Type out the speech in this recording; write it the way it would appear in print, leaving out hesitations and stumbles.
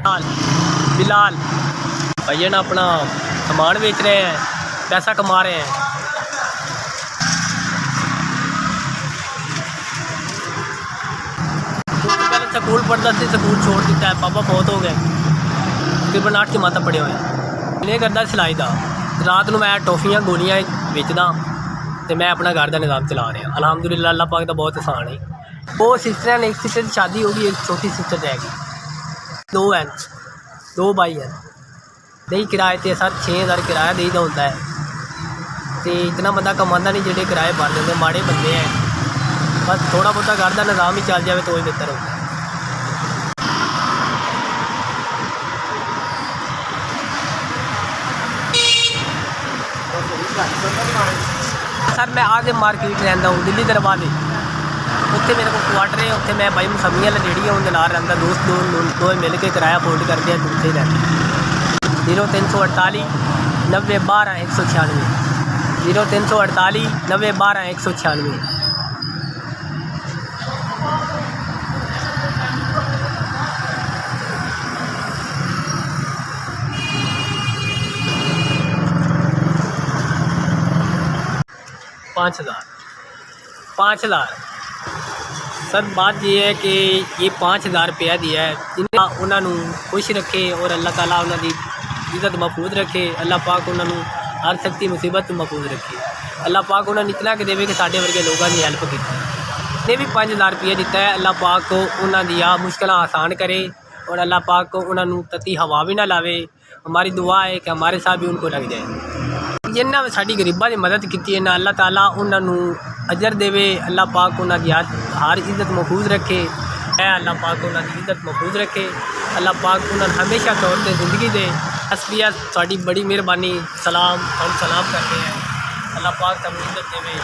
बिलाल भैया अपना सामान बेच रहे हैं, पैसा कमा रहे हैं। पहले स्कूल पढ़ता सी, स्कूल छोड़ दिता है, पापा बहुत हो गए, तकरीबन 8 जमात पढ़े हुए नहीं करता सिलाई का। रात को मैं टॉफियाँ गोलियाँ बेचदा तो मैं अपना घर का निज़ाम चला रहा। अलहमदुलिल्लाह, अल्लाह पाक का बहुत आसान है। वो सिस्टर ने, एक सिस्टर की शादी होगी, एक छोटी सिस्टर रहेगी, 2 हैं, 2 भाई हैं। नहीं किराए तो सर 6000 किराया देईदा होता है, तो इतना बंदा कमाता नहीं जेडे किराए भर देंगे, माड़े बंदे हैं। बस थोड़ा बहुता घर का निज़ाम ही चल जाए तो ही बेहतर होता है। सर मैं आज मार्केट रहता हूँ दिल्ली दरबार, उत्थे मेरे को क्वार्टर है, उत्थे मैं भाई मौसमी वाला रेहड़ी है उनके नाल रहता, दोस्त दो मिल के किराया फोल्ड करते हैं, दूसरे रहते। 0348 90 12 196 0348 90 12 196। पाँच हज़ार सर बात ये है कि ये 5000 रुपया दिया है, जिन्हें उन्होंने खुश रखे और अल्लाह ताला उन्होंने इज्जत महफूज रखे। अल्लाह पाक उन्होंने हर सख्ती मुसीबत तो महफूज रखे। अल्लाह पाक उन्होंने इतना कि देवे कि साढ़े वर्गे लोगों की हेल्प की। ने भी 5000 रुपया दिता है। अल्लाह पाक को उन्होंने मुश्किल आसान करे और अल्लाह पाक को उन्होंने तती हवा भी ना लावे। हमारी दुआ है कि हमारे साथ भी उनको लग जाए। जिन्हें साड़ी गरीबा की मदद की है ना, अल्लाह ताला उन्होंने अजर देवे। अल्लाह पाक उन्होंने हर इज्जत महफूज रखे। अल्लाह पाक उन्होंने इज्जत महफूज रखे। अल्लाह पाक उन्होंने हमेशा तौर पर ज़िंदगी दे। असलिया साड़ी बड़ी मेहरबानी। सलाम, हम सलाम करते हैं। अल्लाह पाक तब इज्जत देवे।